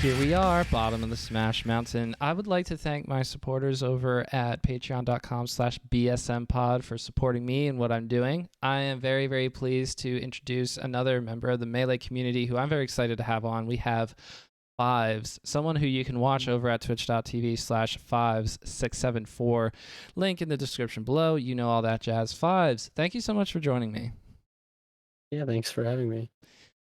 Here we are, bottom of the Smash Mountain. I would like to thank my supporters over at patreon.com/bsmpod for supporting me and what I'm doing. I am very, very pleased to introduce another member of the Melee community who I'm very excited to have on. We have Fives, someone who you can watch over at twitch.tv/Fives674. Link in the description below. You know all that jazz. Fives, thank you so much for joining me. Yeah, thanks for having me.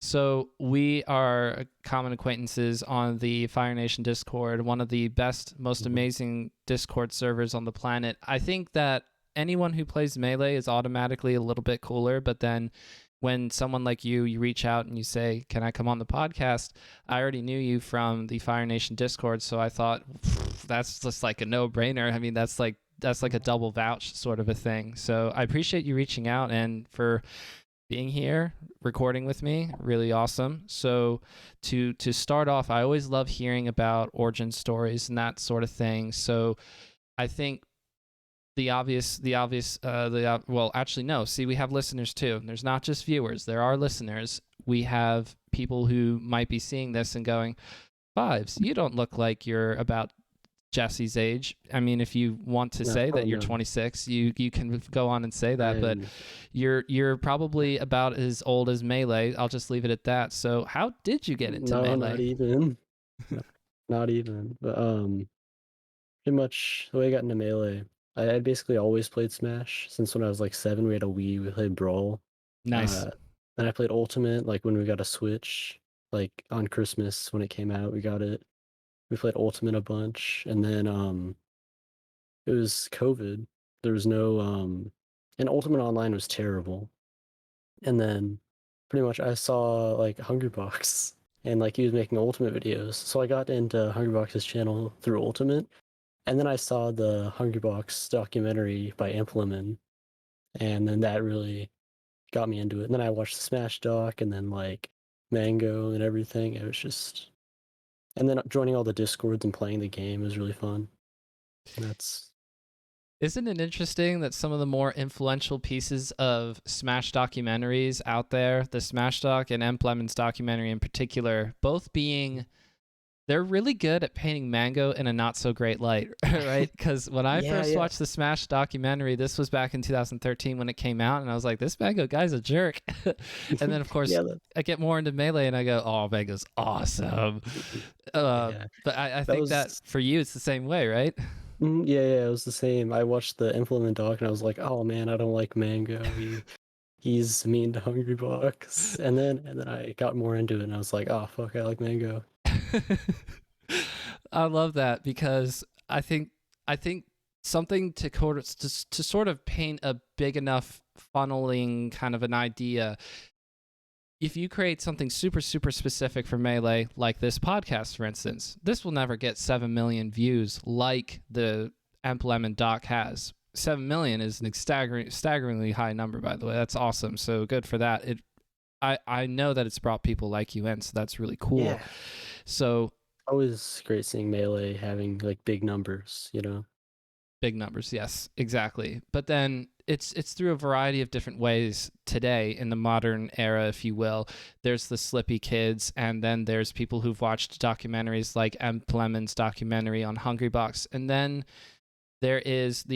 So we are common acquaintances on the Fire Nation Discord, one of the best, most amazing Discord servers on the planet. I think that anyone who plays Melee is automatically a little bit cooler, but then when someone like you reach out and you say, can I come on the podcast? I already knew you from the Fire Nation Discord, so I thought, that's just like a no-brainer. I mean, that's like a double vouch sort of a thing. So I appreciate you reaching out and for being here, recording with me, really awesome. So to start off, I always love hearing about origin stories and that sort of thing. So I think well, actually, no. See, we have listeners too. There's not just viewers. There are listeners. We have people who might be seeing this and going, Fives, you don't look like you're about Jesse's age. I mean, if you want to say that you're 26, you can go on and say that, but you're probably about as old as Melee. I'll just leave it at that. So how did you get into Melee? Not even. Not even. But pretty much the way I got into Melee, I basically always played Smash. Since when I was like 7, we had a Wii, we played Brawl. Nice. Then I played Ultimate, like when we got a Switch, like on Christmas when it came out, we got it. We played Ultimate a bunch, and then it was COVID. There was no and Ultimate Online was terrible. And then pretty much I saw like Hungrybox and like he was making Ultimate videos. So I got into Hungrybox's channel through Ultimate. And then I saw the Hungrybox documentary by Implement, and then that really got me into it. And then I watched the Smash doc and then like Mango and everything. It was just, and then joining all the Discords and playing the game was really fun. And Isn't it interesting that some of the more influential pieces of Smash documentaries out there, the Smash doc and Lemon's documentary in particular, both being, they're really good at painting Mango in a not so great light, right? Because when I first watched the Smash documentary, this was back in 2013 when it came out, and I was like, this Mango guy's a jerk. And then, of course, I get more into Melee, and I go, oh, Mango's awesome. But I think that for you, it's the same way, right? Yeah, it was the same. I watched the Implement doc, and I was like, oh man, I don't like Mango. He's mean to Hungrybox. And then I got more into it, and I was like, oh fuck, I like Mango. I love that because I think something to sort of paint a big enough funneling kind of an idea. If you create something super, super specific for Melee, like this podcast, for instance, this will never get 7 million views like the Lemon doc has. 7 million is an staggeringly high number, by the way. That's awesome. So good for that. I know that it's brought people like you in, so that's really cool. Yeah. So always great seeing Melee having like big numbers, you know? Big numbers, yes, exactly. But then it's through a variety of different ways today in the modern era, if you will. There's the Slippy kids, and then there's people who've watched documentaries like Lemon's documentary on Hungrybox. And then there is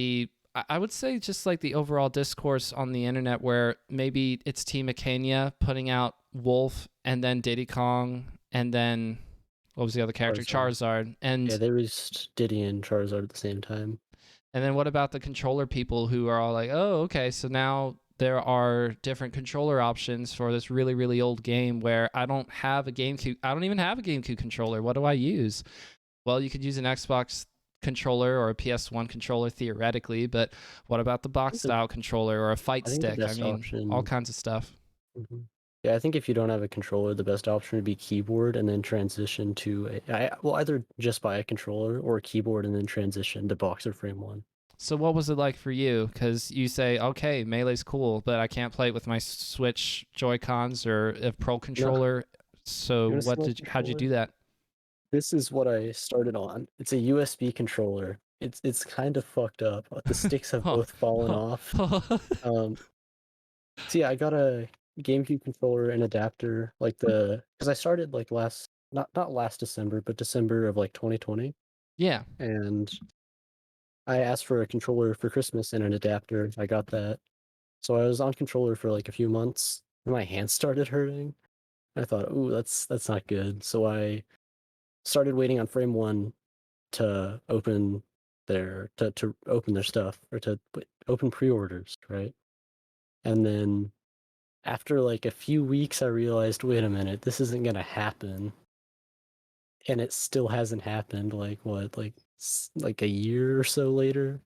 I would say just like the overall discourse on the internet where maybe it's Team Acania putting out Wolf and then Diddy Kong and then what was the other character? Charizard. And yeah, they released Diddy and Charizard at the same time. And then what about the controller people who are all like, oh, okay, so now there are different controller options for this really, really old game where I don't have a GameCube. I don't even have a GameCube controller. What do I use? Well, you could use an Xbox controller or a PS1 controller theoretically, but what about the box style controller or a fight stick? I mean, all kinds of stuff. Mm-hmm. Yeah, I think if you don't have a controller, the best option would be keyboard and then transition to either just buy a controller or a keyboard and then transition to Boxer Frame 1. So what was it like for you? Because you say, okay, Melee's cool, but I can't play it with my Switch Joy-Cons or a Pro controller. No. So how'd you do that? This is what I started on. It's a USB controller. It's kind of fucked up. The sticks have both fallen off. So yeah, I got a GameCube controller and adapter, because I started like last not last December, but December of like 2020, Yeah. and I asked for a controller for Christmas and an adapter. I got that. So I was on controller for like a few months, and my hands started hurting. I thought, "Ooh, that's not good." So I started waiting on Frame One to open to open their stuff or to open pre-orders, right? And then after like a few weeks, I realized, wait a minute, this isn't gonna happen, and it still hasn't happened. Like what, like a year or so later?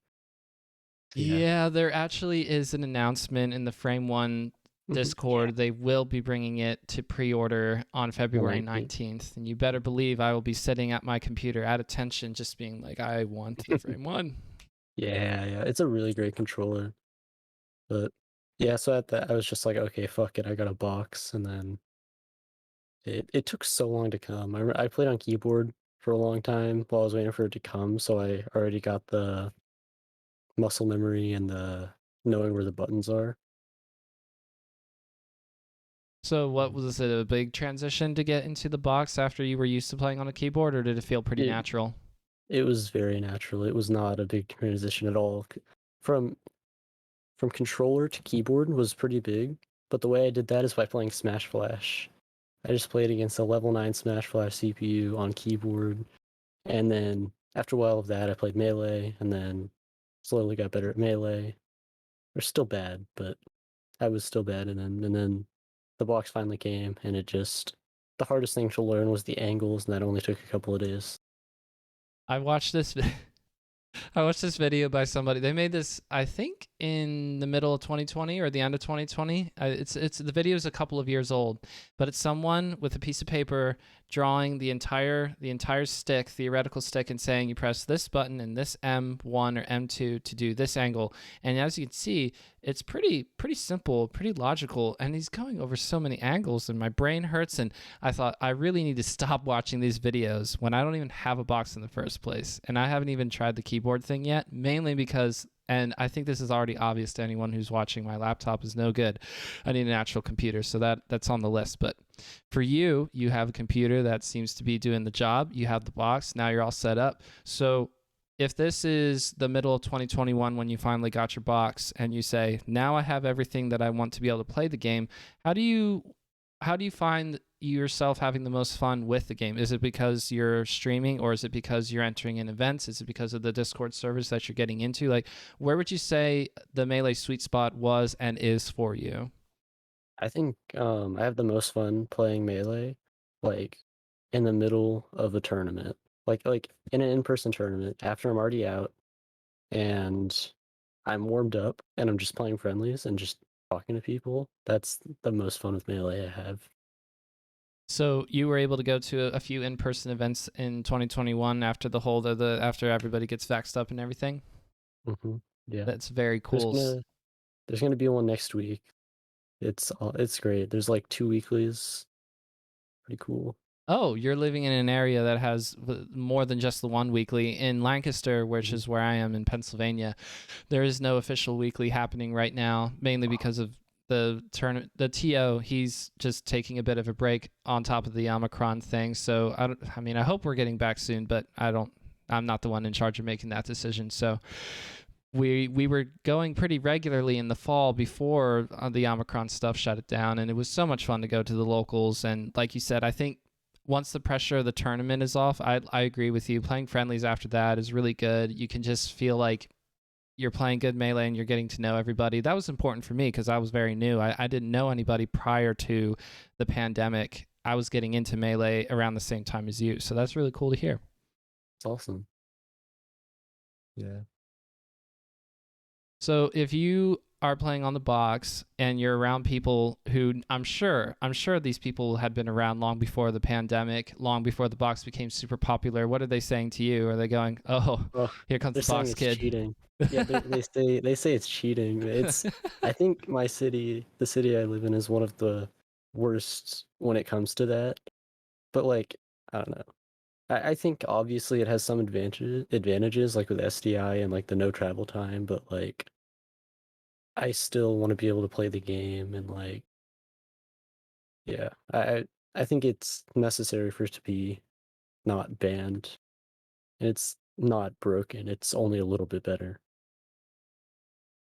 Yeah. Yeah, there actually is an announcement in the Frame One Yeah. Discord. They will be bringing it to pre-order on The February 19th. 19th, and you better believe I will be sitting at my computer at attention, just being like, I want the Frame One. Yeah, yeah. It's a really great controller. But yeah, so at that I was just like, okay, fuck it, I got a box, and then it took so long to come. I played on keyboard for a long time while I was waiting for it to come, so I already got the muscle memory and the knowing where the buttons are. So, what Mhm. was it, a big transition to get into the box after you were used to playing on a keyboard, or did it feel pretty It natural? it was very natural. It was not a big transition at all. From from controller to keyboard was pretty big, but the way I did that is by playing Smash Flash. I just played against a level 9 Smash Flash CPU on keyboard, and then after a while of that, I played Melee, and then slowly got better at Melee. We're still bad, but I was still bad, and then the box finally came, and it just the hardest thing to learn was the angles, and that only took a couple of days. I watched this I watched this video by somebody. They made this, I think, in the middle of 2020 or the end of 2020. It's the video is a couple of years old, but it's someone with a piece of paper drawing the entire stick, theoretical stick, and saying you press this button and this M1 or M2 to do this angle. And as you can see, it's pretty simple, pretty logical. And he's going over so many angles, and my brain hurts. And I thought I really need to stop watching these videos when I don't even have a box in the first place. And I haven't even tried the keyboard thing yet, mainly because, and I think this is already obvious to anyone who's watching, my laptop is no good. I need an actual computer, so that's on the list. But for you, you have a computer that seems to be doing the job. You have the box. Now you're all set up. So if this is the middle of 2021 when you finally got your box and you say, now I have everything that I want to be able to play the game, how do you find yourself having the most fun with the game? Is it because you're streaming, or is it because you're entering in events? Is it because of the Discord servers that you're getting into? Like, where would you say the Melee sweet spot was and is for you? I think I have the most fun playing Melee, like in the middle of a tournament, like in an in-person tournament after I'm already out and I'm warmed up and I'm just playing friendlies and just talking to people. That's the most fun with Melee I have. So you were able to go to a few in-person events in 2021 after the after everybody gets vaxxed up and everything. Yeah, That's very there's cool. gonna there's gonna be one next week. It's great. There's like two weeklies. Pretty cool. Oh, you're living in an area that has more than just the one weekly. In Lancaster, which Mhm. is where I am in Pennsylvania, there is no official weekly happening right now, mainly because of the TO. He's just taking a bit of a break on top of the Omicron thing. So I mean, I hope we're getting back soon, but I'm not the one in charge of making that decision. So we were going pretty regularly in the fall before the Omicron stuff shut it down, and it was so much fun to go to the locals. And like you said, I think once the pressure of the tournament is off, I agree with you. Playing friendlies after that is really good. You can just feel like you're playing good Melee and you're getting to know everybody. That was important for me because I was very new. I didn't know anybody prior to the pandemic. I was getting into Melee around the same time as you, so that's really cool to hear. It's awesome. Yeah. So if you are playing on the box and you're around people who I'm sure these people had been around long before the pandemic, long before the box became super popular. What are they saying to you? Are they going, "Oh, Well, here comes they're the saying box it's kid"? cheating. Yeah, they say it's cheating. I think my city, the city I live in, is one of the worst when it comes to that. But like, I don't know. I think obviously it has some advantages like with SDI and like the no travel time, but like I still want to be able to play the game and like yeah. I think it's necessary for it to be not banned, and it's not broken, it's only a little bit better.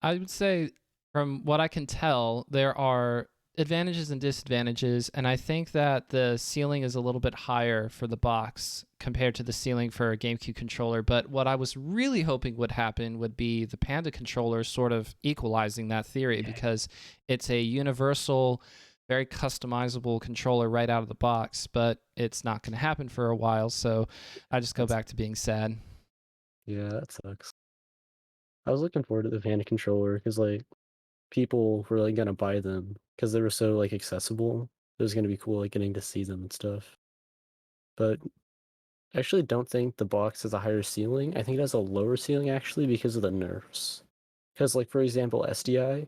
I would say, from what I can tell, there are advantages and disadvantages, and I think that the ceiling is a little bit higher for the box compared to the ceiling for a GameCube controller. But what I was really hoping would happen would be the Panda controller sort of equalizing that theory, Yeah. because it's a universal, very customizable controller right out of the box, but it's not going to happen for a while. So I just go That's back to being sad. Yeah, that sucks. I was looking forward to the Panda controller because, like, people were, like, gonna buy them because they were so, like, accessible. It was gonna be cool, like, getting to see them and stuff. But I actually don't think the box has a higher ceiling. I think it has a lower ceiling, actually, because of the nerfs. Because, like, for example, SDI,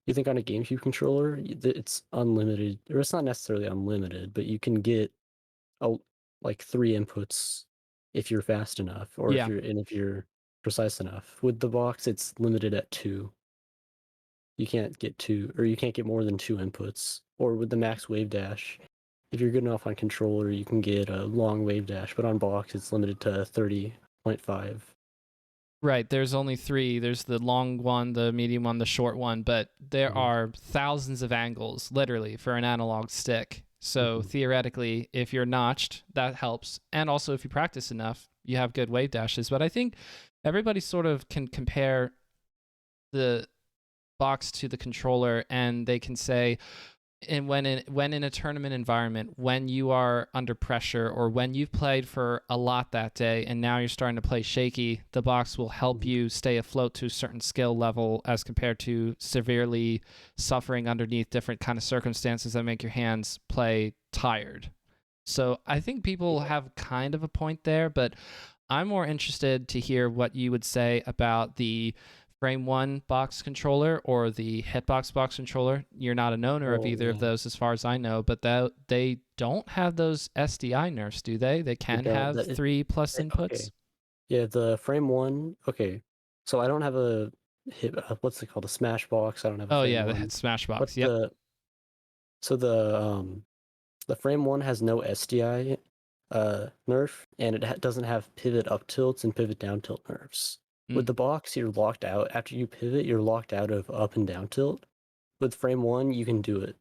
you think on a GameCube controller, it's unlimited, or it's not necessarily unlimited, but you can get a like 3 inputs if you're fast enough, or Yeah. if you're precise enough. With the box, it's limited at 2. You can't get 2, or you can't get more than 2 inputs. Or with the max wave dash, if you're good enough on controller, you can get a long wave dash, but on box, it's limited to 30.5. Right. There's only three. There's the long one, the medium one, the short one, but there Mhm, are thousands of angles, literally, for an analog stick. So mhm. theoretically, if you're notched, that helps. And also, if you practice enough, you have good wave dashes. But I think everybody sort of can compare the box to the controller, and they can say, and when in a tournament environment, when you are under pressure, or when you've played for a lot that day and now you're starting to play shaky, the box will help Mhm. you stay afloat to a certain skill level as compared to severely suffering underneath different kind of circumstances that make your hands play tired. So I think people Yeah. have kind of a point there, but I'm more interested to hear what you would say about the Frame One box controller or the Hitbox box controller. You're not an owner of Oh, either of yeah. those, as far as I know, but they don't have those SDI nerfs, do they? They They can don't. have three plus Okay. inputs. Yeah, the frame one. Okay, so I don't have a what's it called? A Smash box. I don't have a Oh frame yeah, the one. Smash But box. Yep. the frame one has no SDI nerf, and it doesn't have pivot up tilts and pivot down tilt nerfs. With Mm. the box, you're locked out. After you pivot, you're locked out of up and down tilt. With frame one, you can do it.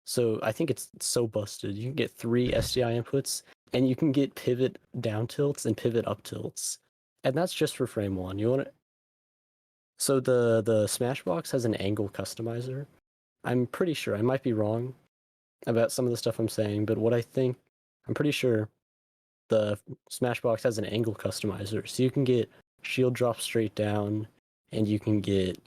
So I think it's so busted. You can get 3 SDI inputs, and you can get pivot down tilts and pivot up tilts. And that's just for frame one. You want to So the Smashbox has an angle customizer. I'm pretty sure, I might be wrong about some of the stuff I'm saying, but I'm pretty sure the Smashbox has an angle customizer. So you can get shield drop straight down, and you can get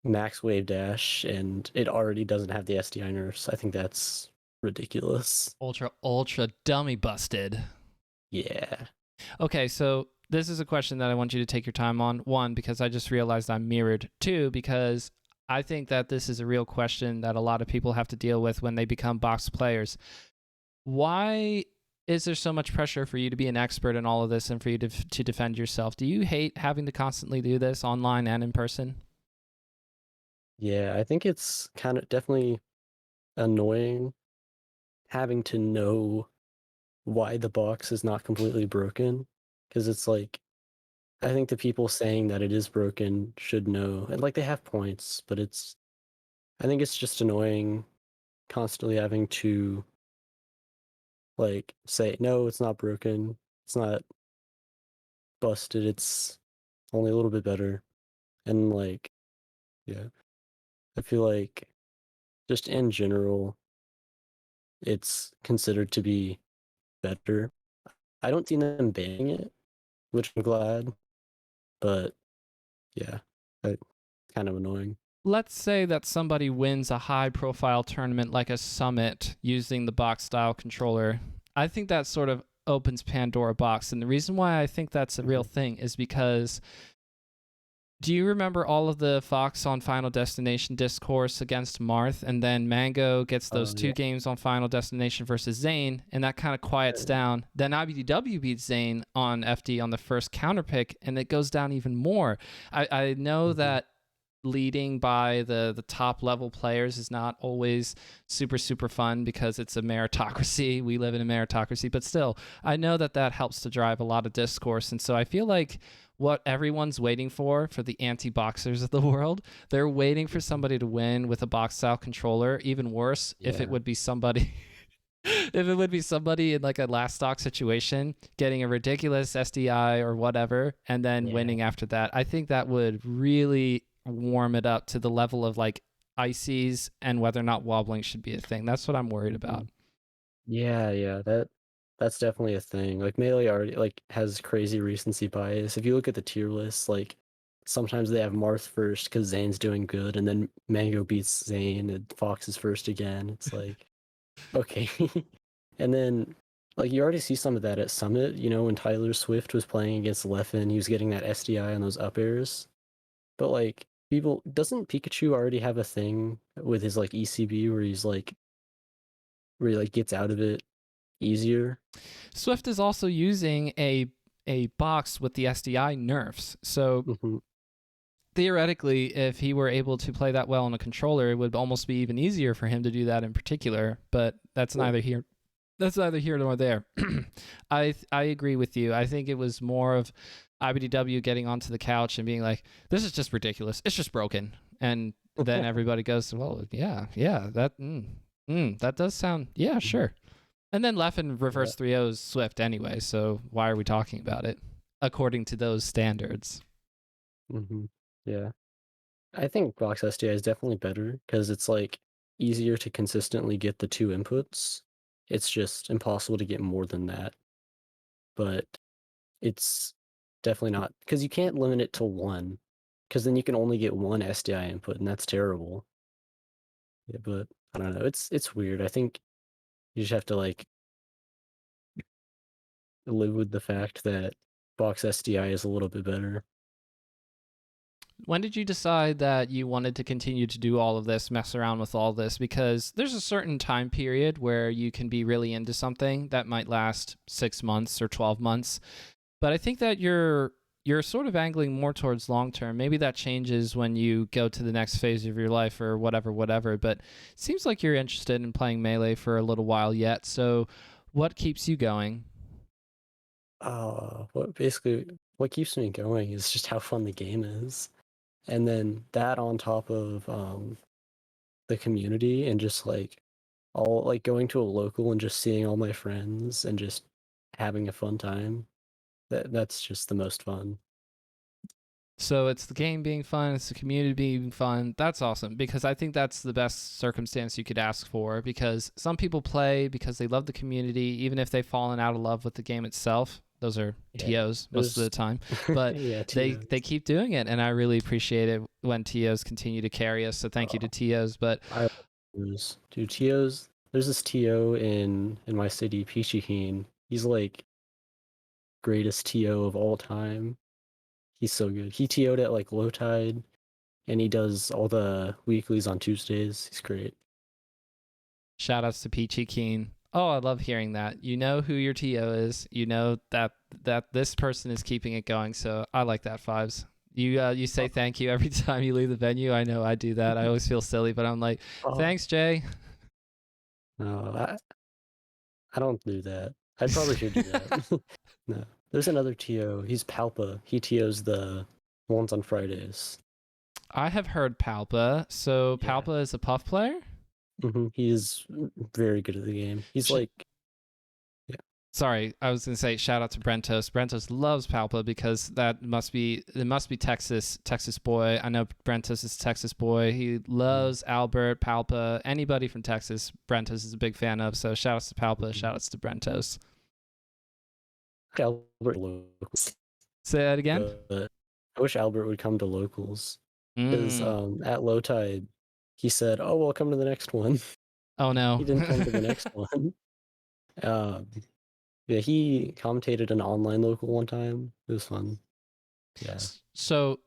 max wave dash, and it already doesn't have the SDI nerfs. I think that's ridiculous. Ultra dummy busted. Yeah. Okay, so this is a question that I want you to take your time on. One, because I just realized I'm mirrored. Two, because I think that this is a real question that a lot of people have to deal with when they become box players. Why is there so much pressure for you to be an expert in all of this and for you to defend yourself? Do you hate having to constantly do this online and in person? Yeah, I think it's kind of definitely annoying having to know why the box is not completely broken, because it's like, I think the people saying that it is broken should know, and like they have points, but I think it's just annoying constantly having to like say, no, it's not broken, it's not busted, it's only a little bit better. And like, yeah, I feel like just in general, it's considered to be better. I don't see them banning it, which I'm glad, but yeah, it's kind of annoying. Let's say that somebody wins a high profile tournament like a summit using the box style controller. I think that sort of opens Pandora box. And the reason why I think that's a real Mhm. thing is because, do you remember all of the Fox on Final Destination discourse against Marth, and then Mango gets those Oh, two yeah. games on Final Destination versus Zane, and that kind of quiets Uh, down. Then IBDW beats Zane on FD on the first counter pick, and it goes down even more. I know mhm. that leading by the top level players is not always super fun because it's a meritocracy. We live in a meritocracy, but still, I know that helps to drive a lot of discourse. And so I feel like what everyone's waiting for the AntiBoxxers of the world, they're waiting for somebody to win with a box style controller. Even worse, if it Yeah. would be somebody if it would be somebody in like a last stock situation getting a ridiculous SDI or whatever and then Yeah. winning after that. I think that would really warm it up to the level of like ices and whether or not wobbling should be a thing. That's what I'm worried about. Mhm. Yeah, that's definitely a thing. Like Melee already like has crazy recency bias. If you look at the tier list, like sometimes they have Marth first because Zane's doing good, and then Mango beats Zane and Fox is first again. It's like okay. And then like you already see some of that at Summit, when Tyler Swift was playing against Leffen, he was getting that SDI on those up airs. But like people doesn't Pikachu already have a thing with his like ECB where he like gets out of it easier? Swift is also using a box with the SDI nerfs. So Hmm. theoretically, if he were able to play that well on a controller, it would almost be even easier for him to do that in particular. But that's Well, neither here. That's neither here nor there. I agree with you. I think it was more of IBDW getting onto the couch and being like, "This is just ridiculous. It's just broken." And then everybody goes, "Well, yeah, that does sound, yeah, sure." And then Leffen yeah. reverse 3-0's Swift anyway. So why are we talking about it according to those standards? Hmm. Yeah. I think Box SDI is definitely better because it's like easier to consistently get the two inputs. It's just impossible to get more than that. But it's definitely not because you can't limit it to one, because then you can only get one SDI input, and that's terrible. Yeah, but I don't know. It's weird. I think you just have to like live with the fact that Box SDI is a little bit better. When did you decide that you wanted to continue to do all of this, mess around with all this? Because there's a certain time period where you can be really into something that might last 6 months or 12 months. But I think that you're sort of angling more towards long term. Maybe that changes when you go to the next phase of your life or whatever. But it seems like you're interested in playing Melee for a little while yet. So what keeps you going? What keeps me going is just how fun the game is. And then that on top of the community and just like all like going to a local and just seeing all my friends and just having a fun time. That's just the most fun. So it's the game being fun, it's the community being fun. That's awesome because I think that's the best circumstance you could ask for because some people play because they love the community, even if they've fallen out of love with the game itself. Those are Yeah. TOs most of the There's time, but yeah, they TOs. keep doing it, and I really appreciate it when TOs continue to carry us. So thank you to TOs. But I love TOs. Dude, TOs. There's this TO in my city, Peachy Keen. He's like greatest TO of all time. He's so good. He TO'd at like low tide, and he does all the weeklies on Tuesdays. He's great. shout outs to Peachy Keen. Oh, I love hearing that. You know who your TO is. You know that this person is keeping it going. So I like that, Fives. You say Oh, thank you every time you leave the venue. I know I do that. I always feel silly, but I'm like, oh, thanks, Jay. no, I don't do that. I probably should do that. No. There's another TO. He's Palpa. He TOs the ones on Fridays. I have heard Palpa. So Yeah. Palpa is a puff player. He is very good at the game. He's Sh- like, yeah, Sorry, I was gonna say shout out to Brentos. Brentos loves Palpa because it must be Texas boy. I know Brentos is Texas boy. He mm, loves Albert, Palpa, anybody from Texas. Brentos is a big fan of. So shout outs to Palpa, mhm. shout outs to Brentos. Albert locals, Say that again. but I wish Albert would come to locals because Mm. at low tide, he said, "Oh, well, come to the next one." Oh no. He didn't come to the next one. Um, yeah, he commentated an online local one time. It was fun. Yeah. So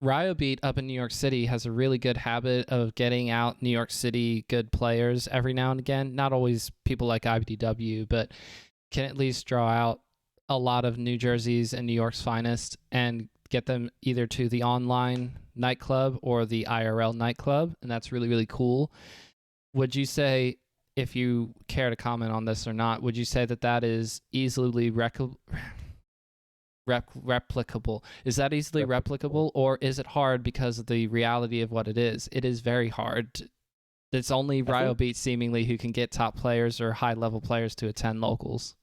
Ryobeat up in New York City has a really good habit of getting out New York City good players every now and again. Not always people like IBDW, but can at least draw out a lot of New Jersey's and New York's finest. And get them either to the online nightclub or the IRL nightclub, and that's really, really cool. Would you say, if you care to comment on this or not, would you say that that is easily replicable? Is that easily replicable, or is it hard because of the reality of what it is? It is very hard. It's only Ryobeat seemingly who can get top players or high level players to attend locals.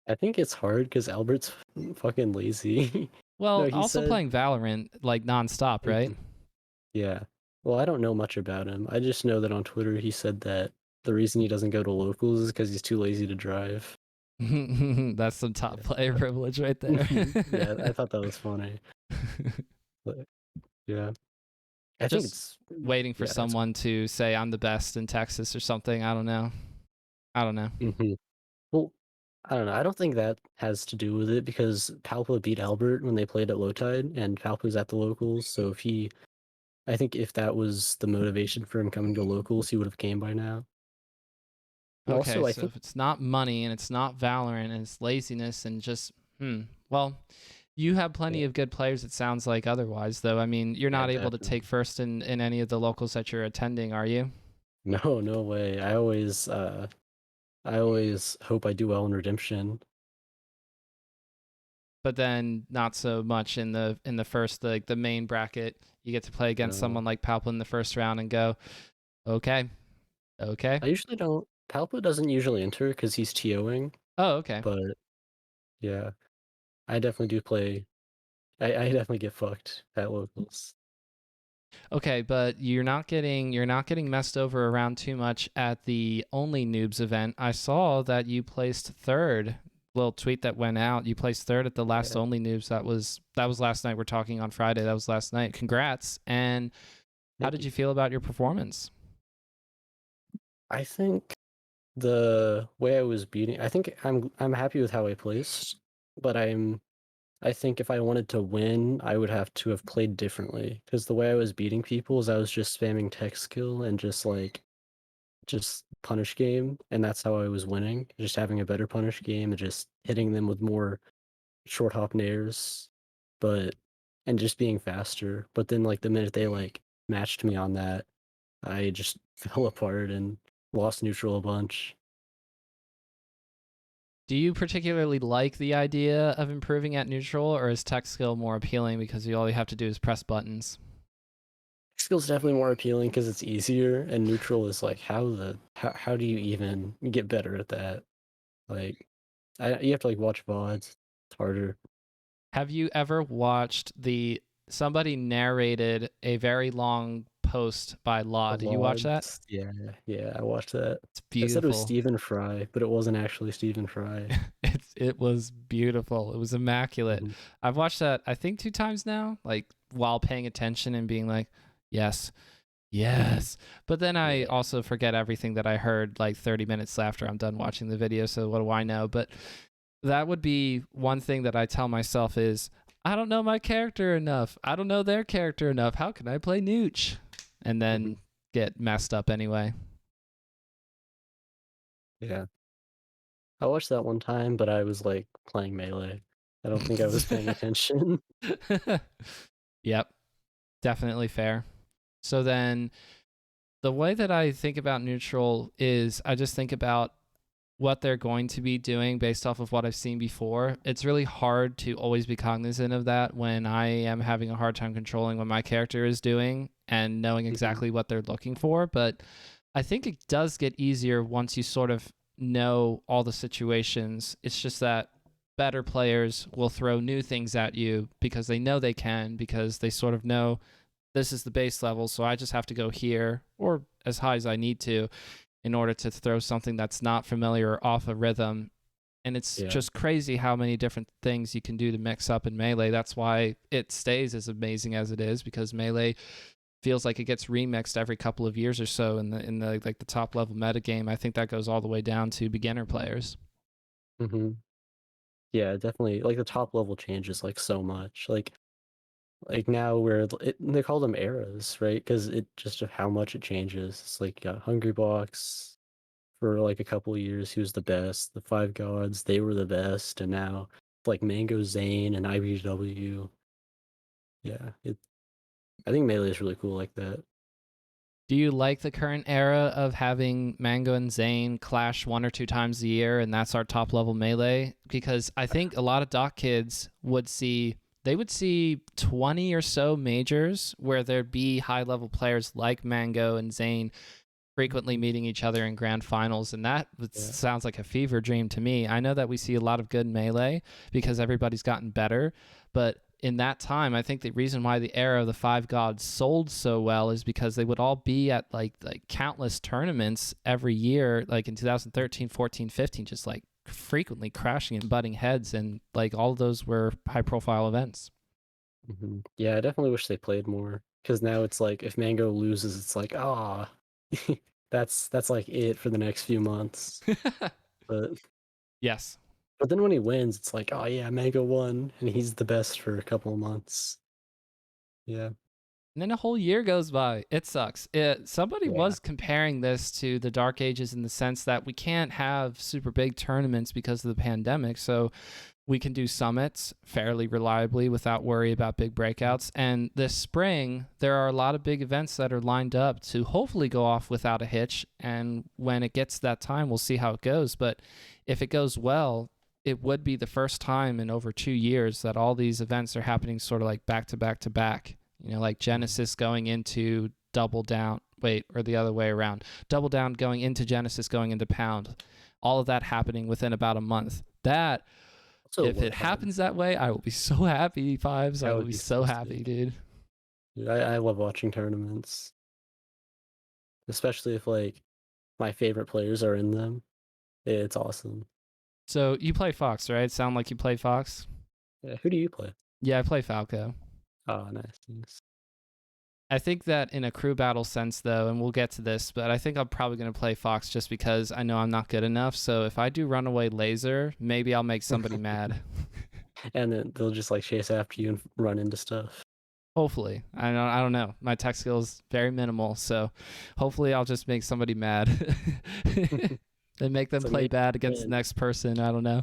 I think it's hard because Albert's fucking lazy. Well, No, he also said, playing Valorant like nonstop, right? yeah. Well, I don't know much about him. I just know that on Twitter he said that the reason he doesn't go to locals is because he's too lazy to drive. That's some top player privilege right there. Yeah, I thought that was funny. But, yeah. I think it's waiting for someone to say I'm the best in Texas or something. I don't know. Well, I don't know. I don't think that has to do with it because Palpa beat Albert when they played at Low Tide, and Palpa's at the locals. So I think if that was the motivation for him coming to locals, he would have came by now. Okay, Also, I so think if it's not money and it's not Valorant and it's laziness and just well, you have plenty of good players. It sounds like otherwise, though. I mean, you're not able to take first in any of the locals that you're attending, are you? No, no way. I always hope I do well in Redemption. But then not so much in the first, like the main bracket. You get to play against someone like Palpa in the first round and go, okay. I usually don't. Palpa doesn't usually enter because he's TOing. Oh, okay. But yeah, I definitely do play. I definitely get fucked at locals. Okay, but you're not getting messed over around too much at the Only Noobs event. I saw that you placed third. Little tweet that went out. You placed third at the last Only Noobs. That was last night. We're talking on Friday. That was last night. Congrats. And how did you feel about your performance? I think the way I was beating, I think I'm happy with how I placed, but I think if I wanted to win, I would have to have played differently because the way I was beating people is I was just spamming tech skill and just punish game, and that's how I was winning. Just having a better punish game and just hitting them with more short hop nairs, and just being faster. But then like the minute they like matched me on that, I just fell apart and lost neutral a bunch. Do you particularly like the idea of improving at neutral, or is tech skill more appealing because all you have to do is press buttons? Skill's definitely more appealing because it's easier, and neutral is like how do you even get better at that? Like, you have to like watch VODs. It's harder. Have you ever watched somebody narrated a very long post by Law? Did you watch that? Yeah, I watched that. It's I said it was beautiful. Stephen Fry, but it wasn't actually Stephen Fry. It was beautiful. It was immaculate. I've watched that I think 2 times now, like while paying attention and being like, yes. But then I also forget everything that I heard like 30 minutes after I'm done watching the video. So what do I know? But that would be one thing that I tell myself is, I don't know my character enough. I don't know their character enough. How can I play Nooch? And then get messed up anyway. Yeah. I watched that one time, but I was like playing Melee. I don't think I was paying attention. Yep. Definitely fair. So then the way that I think about neutral is I just think about what they're going to be doing based off of what I've seen before. It's really hard to always be cognizant of that when I am having a hard time controlling what my character is doing and knowing exactly what they're looking for. But I think it does get easier once you sort of know all the situations. It's just that better players will throw new things at you because they know they can, because they sort of know this is the base level, so I just have to go here or as high as I need to in order to throw something that's not familiar or off a rhythm. And it's just crazy how many different things you can do to mix up in Melee. That's why it stays as amazing as it is, because Melee feels like it gets remixed every couple of years or so in the like the top level metagame. I think that goes all the way down to beginner players. Yeah, definitely. Like the top level changes like so much. Like now they call them eras, right? Because it just of how much it changes. It's like Hungry Box for like a couple of years, he was the best. The Five Gods, they were the best, and now like Mango Zane and IBW. Yeah, I think Melee is really cool like that. Do you like the current era of having Mango and Zane clash 1 or 2 times a year, and that's our top level melee? Because I think a lot of doc kids would see 20 or so majors where there'd be high level players like Mango and Zane frequently meeting each other in grand finals, and that Yeah. sounds like a fever dream to me. I know that we see a lot of good melee because everybody's gotten better, but in that time, I think the reason why the era of the five gods sold so well is because they would all be at like countless tournaments every year, like in 2013, 14, 15, just like frequently crashing and butting heads, and like all of those were high profile events. Yeah, I definitely wish they played more because now it's like if Mango loses, it's like ah, that's like it for the next few months. But Yes. but then when he wins, it's like oh yeah, Mango won, and he's the best for a couple of months. Yeah, And then a whole year goes by. It sucks. Somebody yeah, was comparing this to the Dark Ages in the sense that we can't have super big tournaments because of the pandemic. So we can do summits fairly reliably without worry about big breakouts. And this spring, there are a lot of big events that are lined up to hopefully go off without a hitch. And when it gets to that time, we'll see how it goes. But if it goes well, it would be the first time in over 2 years that all these events are happening sort of like back to back to back. You know, like Genesis going into Double Down, or the other way around. Double Down going into Genesis, going into Pound. All of that happening within about a month. That, also if what it happens that way, I will be so happy, Fives. I that will would be be so so happy, sick. dude. Dude, I love watching tournaments, especially if like my favorite players are in them. It's awesome. So you play Fox, right? Sound like you play Fox? Yeah, who do you play? Yeah, I play Falco. Oh, nice, nice. I think that in a crew battle sense, though, and we'll get to this, but I think I'm probably going to play Fox just because I know I'm not good enough. So if I do Runaway Laser, maybe I'll make somebody mad. And then they'll just like chase after you and run into stuff. Hopefully. I don't know. My tech skills very minimal, so hopefully I'll just make somebody mad and make them So play maybe bad against the win. next person. I don't know.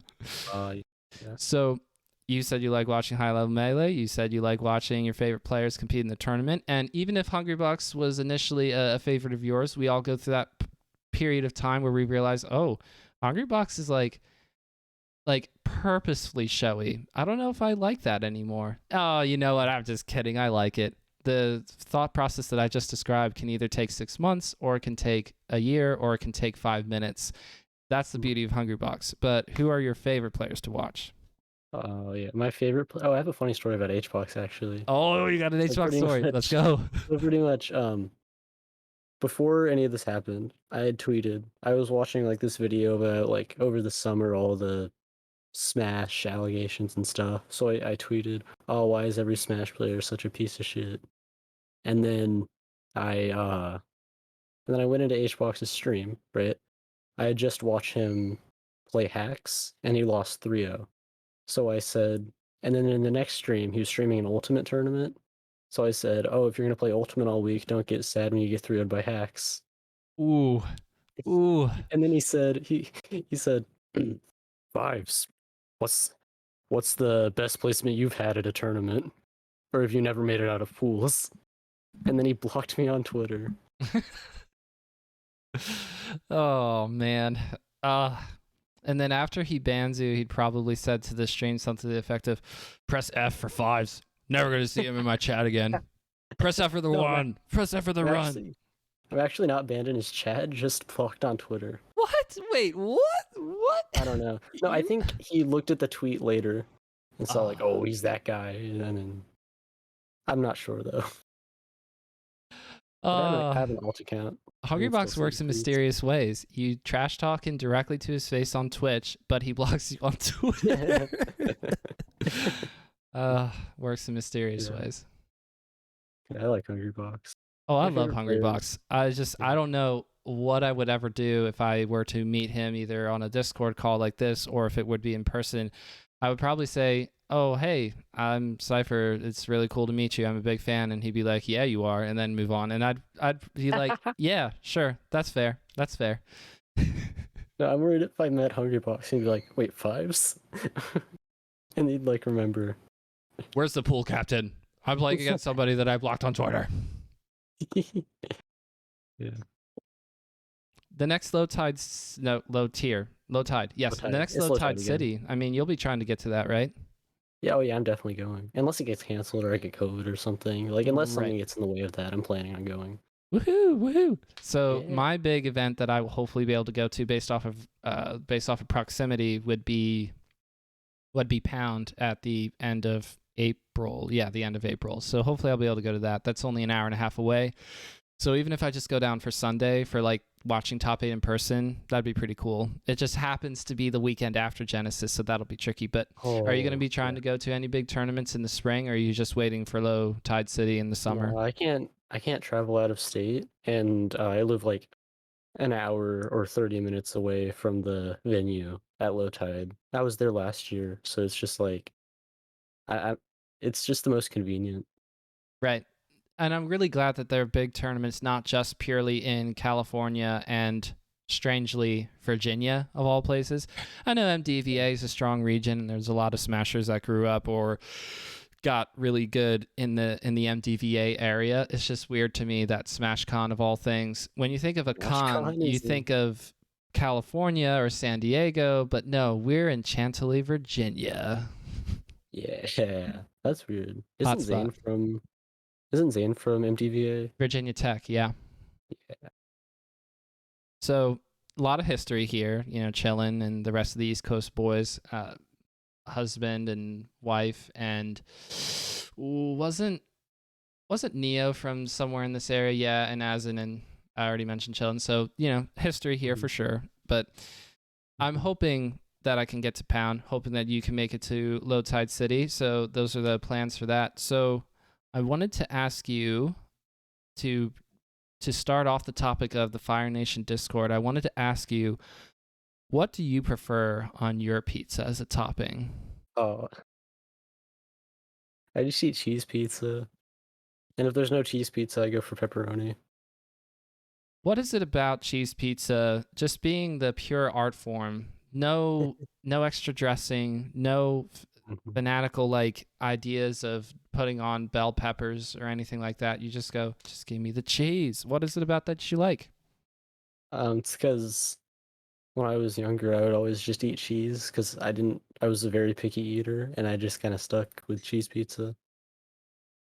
Yeah. So you said you like watching high level melee. You said you like watching your favorite players compete in the tournament. And even if Hungrybox was initially a favorite of yours, we all go through that period of time where we realize, oh, Hungrybox is like purposefully showy. I don't know if I like that anymore. Oh, you know what? I'm just kidding. I like it. The thought process that I just described can either take 6 months, or it can take a year, or it can take 5 minutes. That's the beauty of Hungrybox. But who are your favorite players to watch? Oh yeah, my favorite. Oh, I have a funny story about HBox actually. Oh, you got an So HBox pretty story. Let's much, go. so pretty much. Before any of this happened, I had tweeted. I was watching like this video about like over the summer all the Smash allegations and stuff. So I tweeted, "Oh, why is every Smash player such a piece of shit?" And then I uh, and then I went into HBox's stream. Right, I had just watched him play hacks, and he lost 3-0. So I said, and then in the next stream, he was streaming an Ultimate tournament. So I said, "Oh, if you're gonna play Ultimate all week, don't get sad when you get 3-0'd by hacks." Ooh. Ooh. And then he said, "Fives, what's what's the best placement you've had at a tournament, or have you never made it out of pools?" And then he blocked me on Twitter. Oh man. And then after he bans you, he'd probably said to the stream something to the effect of, "Press F for fives. Never gonna see him in my chat again. Press F for the No, one. Press F for the I'm run." actually I'm actually not banned in his chat, just blocked on Twitter. What? Wait, what? What? I don't know. No, I think he looked at the tweet later and saw like, Oh. "Oh, he's that guy," and then I'm not sure though. But I have an alt account. I can still Hungrybox see works his in tweets. mysterious ways. You trash talk him directly to his face on Twitch, but he blocks you on Twitter. Works in mysterious Yeah. ways. Yeah, I like Hungrybox. Oh, I My love favorite player. Hungrybox. I don't know what I would ever do if I were to meet him either on a Discord call like this, or if it would be in person. I would probably say, "Oh, hey, I'm Cypher. It's really cool to meet you. I'm a big fan." And he'd be like, "Yeah, you are," and then move on. And I'd be like, "Yeah, sure. That's fair. That's fair." No, I'm worried if I met Hungrybox, he'd be like, "Wait, fives?" And he'd like remember. Where's the pool captain? I'm playing against somebody that I blocked on Twitter. Yeah. The next low tide, no, low tier, low tide. Yes, Low the tide. next It's low low tide tide again. city. I mean, you'll be trying to get to that, right? Yeah, oh yeah, I'm definitely going. Unless it gets canceled or I get COVID or something. Like, unless Right. something gets in the way of that, I'm planning on going. Woohoo! Woohoo! So Yeah. my big event that I will hopefully be able to go to based off of proximity would be Pound at the end of April. Yeah, the end of April. So hopefully I'll be able to go to that. That's only an hour and a half away. So even if I just go down for Sunday for like watching top 8 in person, that'd be pretty cool. It just happens to be the weekend after Genesis, so that'll be tricky. But are you going to Oh, be trying yeah. to go to any big tournaments in the spring, or are you just waiting for low tide city in the summer? No, I can't travel out of state, and I live like an hour or 30 minutes away from the venue at low tide. I was there last year, so it's just like I it's just the most convenient. Right. And I'm really glad that there are big tournaments, not just purely in California and strangely Virginia of all places. I know MDVA is a strong region, and there's a lot of smashers that grew up or got really good in the MDVA area. It's just weird to me that SmashCon of all things, when you think of a con, WashCon you is think of California or San Diego, but no, we're in Chantilly, Virginia. yeah, that's weird. Hotspot. Isn't Zane from MTVA? Virginia Tech, yeah. Yeah. So a lot of history here, chilling and the rest of the East Coast boys, husband and wife, and wasn't Neo from somewhere in this area? Yeah, and Azin, and I already mentioned chilling. So history here Mhm. for sure. But I'm hoping that I can get to Pound, hoping that you can make it to Low Tide City. So those are the plans for that. So I wanted to ask you to start off the topic of the Fire Nation Discord. I wanted to ask you, what do you prefer on your pizza as a topping? Oh, I just eat cheese pizza, and if there's no cheese pizza, I go for pepperoni. What is it about cheese pizza just being the pure art form? No extra dressing, no Mhm. fanatical like ideas of putting on bell peppers or anything like that. You just go, just give me the cheese. What is it about that you like? It's because when I was younger, I would always just eat cheese because I was a very picky eater, and I just kind of stuck with cheese pizza.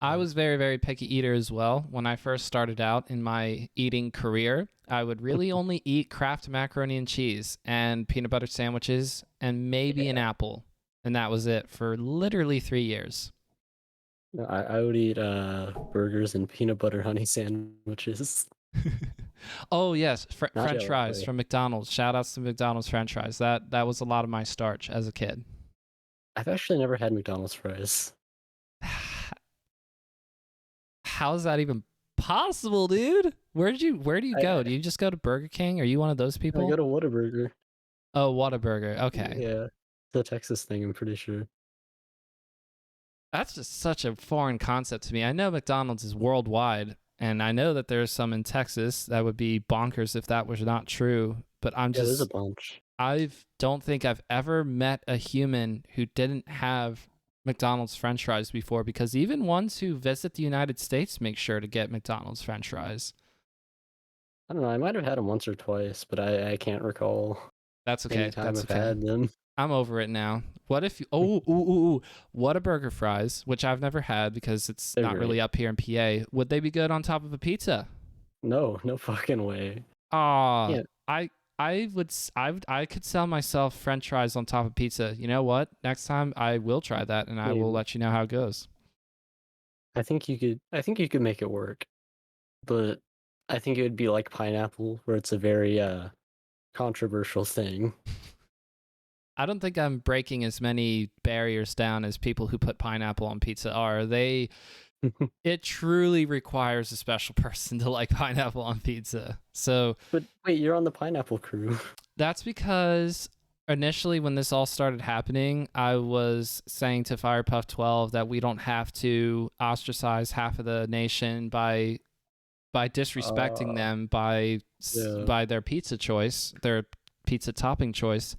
I was very, very picky eater as well. When I first started out in my eating career, I would really only eat Kraft macaroni and cheese and peanut butter sandwiches and maybe an Yeah, apple. And that was it for literally 3 years. no, I would eat burgers and peanut butter honey sandwiches. Oh, yes. Not French fries Chipotle. from McDonald's. Shout outs to McDonald's French fries. That was a lot of my starch as a kid. I've actually never had McDonald's fries. How is that even possible, dude? Where do you go? I Do you just go to Burger King? Are you one of those I go people? to Whataburger. Oh, Whataburger. Okay. Yeah, the Texas thing. I'm pretty sure. That's just such a foreign concept to me. I know McDonald's is worldwide, and I know that there's some in Texas. That would be bonkers if that was not true. But Yeah, there's a bunch. I don't think I've ever met a human who didn't have McDonald's French fries before, because even ones who visit the United States make sure to get McDonald's French fries. I don't know. I might have had them once or twice, but I can't recall That's any okay. time That's I've okay. had them. I'm over it now. What if you? Oh, ooh, ooh, ooh. Whataburger fries, which I've never had because it's They're not really great. up here in PA. Would they be good on top of a pizza? No, no fucking way. Ah, Yeah, I could sell myself French fries on top of pizza. You know what? Next time I will try that, and I I will mean, let you know how it goes. I think you could make it work, but I think it would be like pineapple, where it's a very controversial thing. I don't think I'm breaking as many barriers down as people who put pineapple on pizza are. It truly requires a special person to like pineapple on pizza. So But wait, you're on the pineapple crew. that's because initially when this all started happening, I was saying to Firepuff 12 that we don't have to ostracize half of the nation by disrespecting Uh, them yeah. by their pizza choice, their pizza topping choice.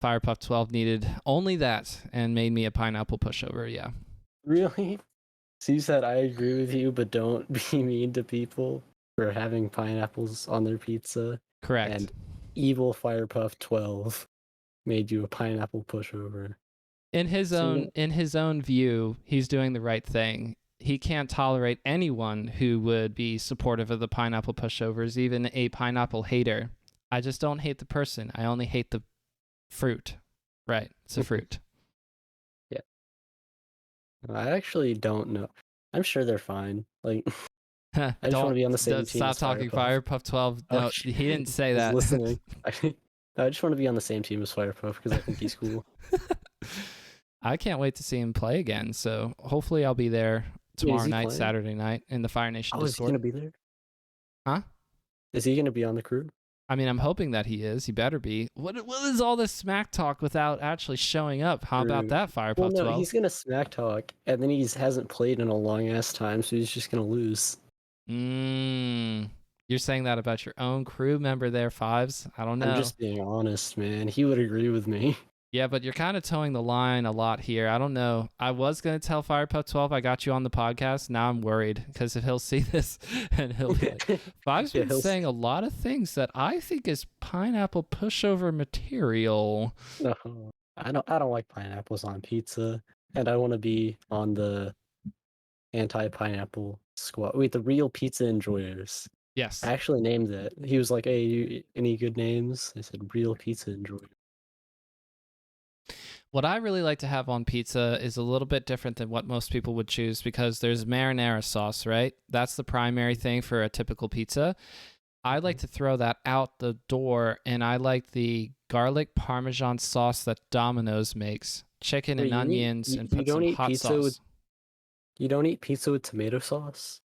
Firepuff 12 needed only that and made me a pineapple pushover. Yeah. Really? So you said I agree with you, but don't be mean to people for having pineapples on their pizza. Correct. And Evil Firepuff 12 made you a pineapple pushover. In his So own view, he's doing the right thing. He can't tolerate anyone who would be supportive of the pineapple pushovers, even a pineapple hater. I just don't hate the person. I only hate the fruit. Right. It's a fruit. yeah. I actually don't know. I'm sure they're fine. Like, I just want to be on the same team Stop as talking Firepuff. Firepuff 12. Oh, No, he didn't say I was that. listening. I just want to be on the same team as Firepuff because I think he's cool. I can't wait to see him play again. So hopefully I'll be there tomorrow night, playing? Saturday night in the Fire Nation Oh, is he Discord. gonna be there? Huh? Is he gonna be on the crew? I mean, I'm hoping that he is. He better be. What is all this smack talk without actually showing up? How about True. that, Firepuff Well, no, 12? he's gonna smack talk, and then he hasn't played in a long ass time, so he's just gonna lose. You're saying that about your own crew member there, Fives? I don't know. I'm just being honest, man. He would agree with me. Yeah, but you're kind of towing the line a lot here. I don't know. I was going to tell Firepuff 12 I got you on the podcast. Now I'm worried because if he'll see this and he'll be like, Five's been saying a lot of things that I think is pineapple pushover material. No, I don't like pineapples on pizza, and I want to be on the anti-pineapple squad. Wait, the real pizza enjoyers. Yes. I actually named it. He was like, "Hey, any good names?" I said, "Real pizza enjoyers." What I really like to have on pizza is a little bit different than what most people would choose because there's marinara sauce, right? That's the primary thing for a typical pizza. I like to throw that out the door, and I like the garlic parmesan sauce that Domino's makes. Chicken and onions and put some hot sauce. You don't eat pizza with tomato sauce?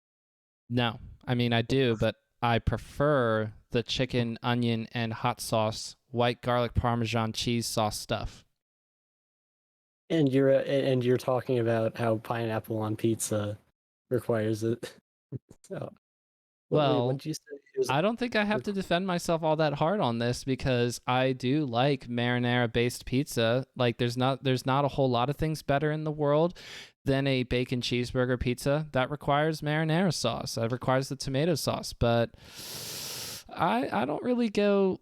No. I mean, I do, but I prefer the chicken, onion, and hot sauce, white garlic parmesan cheese sauce stuff. And you're talking about how pineapple on pizza requires it. So, Well, what did you say? I don't think I have to defend myself all that hard on this because I do like marinara-based pizza. Like, there's not a whole lot of things better in the world than a bacon cheeseburger pizza that requires marinara sauce. That requires the tomato sauce, but I don't really go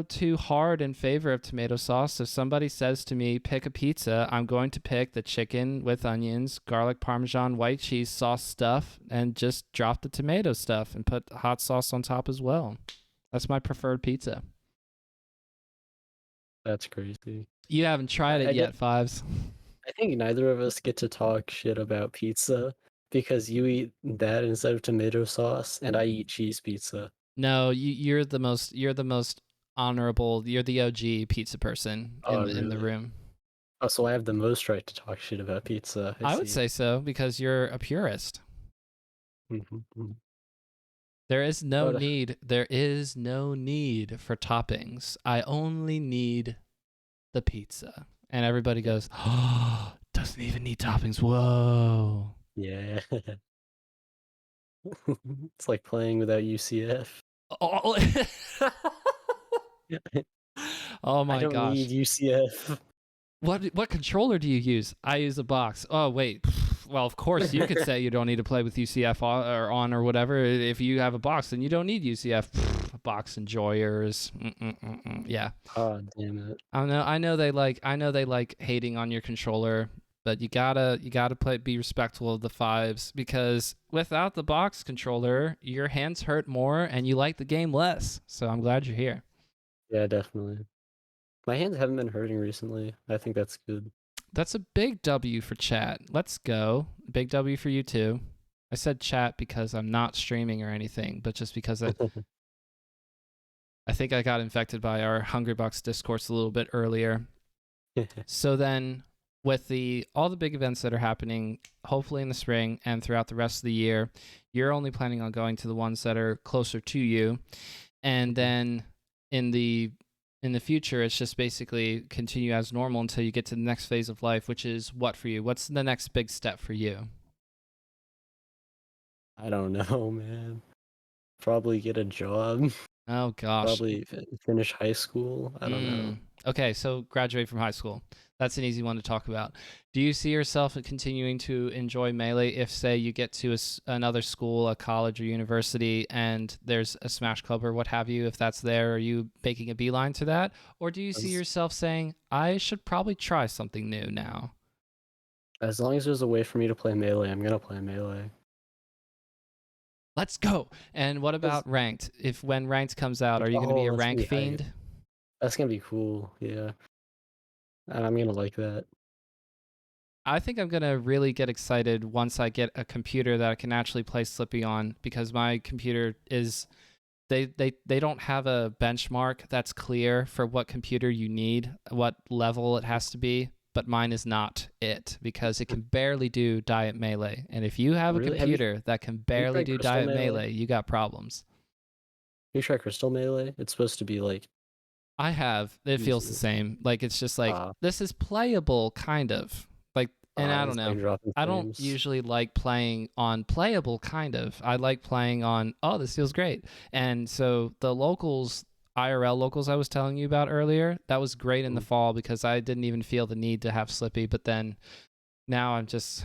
too hard in favor of tomato sauce. If somebody says to me, pick a pizza, I'm going to pick the chicken with onions, garlic parmesan, white cheese sauce stuff, and just drop the tomato stuff and put hot sauce on top as well. That's my preferred pizza. That's crazy. You haven't tried it yet, Fives. I think neither of us get to talk shit about pizza because you eat that instead of tomato sauce, and I eat cheese pizza. No, you're the most honorable. You're the OG pizza person in the room. Oh, so I have the most right to talk shit about pizza. I would say so because you're a purist. There is no need. There is no need for toppings. I only need the pizza. And everybody goes, "Oh, doesn't even need toppings." Whoa. Yeah. It's like playing without UCF. Oh, oh my gosh. I don't need UCF. What controller do you use? I use a box. Oh, wait. Well, of course, you could say you don't need to play with UCF on or whatever. If you have a box, then you don't need UCF. Box enjoyers. Yeah. Oh, damn it. I know they like hating on your controller, but you gotta be respectful of the Fives because without the box controller, your hands hurt more and you like the game less. So I'm glad you're here. Yeah, definitely. My hands haven't been hurting recently. I think that's good. That's a big W for chat. Let's go. Big W for you too. I said chat because I'm not streaming or anything, but just because I think I got infected by our Hungrybox discourse a little bit earlier. So then with all the big events that are happening, hopefully in the spring and throughout the rest of the year, you're only planning on going to the ones that are closer to you. And then in the future, it's just basically continue as normal until you get to the next phase of life, which is what for you? What's the next big step for you? I don't know, man. Probably get a job. Oh gosh. Probably finish high school. I don't know. Okay, so graduate from high school. That's an easy one to talk about. Do you see yourself continuing to enjoy Melee if, say, you get to another school, a college or university, and there's a Smash Club or what have you? If that's there, are you making a beeline to that? Or do you see yourself saying, I should probably try something new now? As long as there's a way for me to play Melee, I'm gonna play Melee. Let's go. And what about ranked? If when ranked comes out, are you going to be a That's rank gonna be hype. fiend? That's gonna be cool. Yeah, I'm gonna like that. I think I'm going to really get excited once I get a computer that I can actually play Slippy on, because my computer is they don't have a benchmark that's clear for what computer you need, what level it has to be, but mine is not it, because it can barely do Diet Melee. And if you have a Really? computer that can barely tried do Crystal Diet Melee? Melee, you got problems. You try Crystal Melee? It's supposed to be like I have. It feels the easy. same. Like, it's just like, Ah, this is playable, kind of. Like, and I don't it's know. like dropping I don't frames. usually like playing on playable, kind of. I like playing on, oh, this feels great. And so the locals, IRL locals I was telling you about earlier, that was great in the fall because I didn't even feel the need to have Slippy. But then now I'm just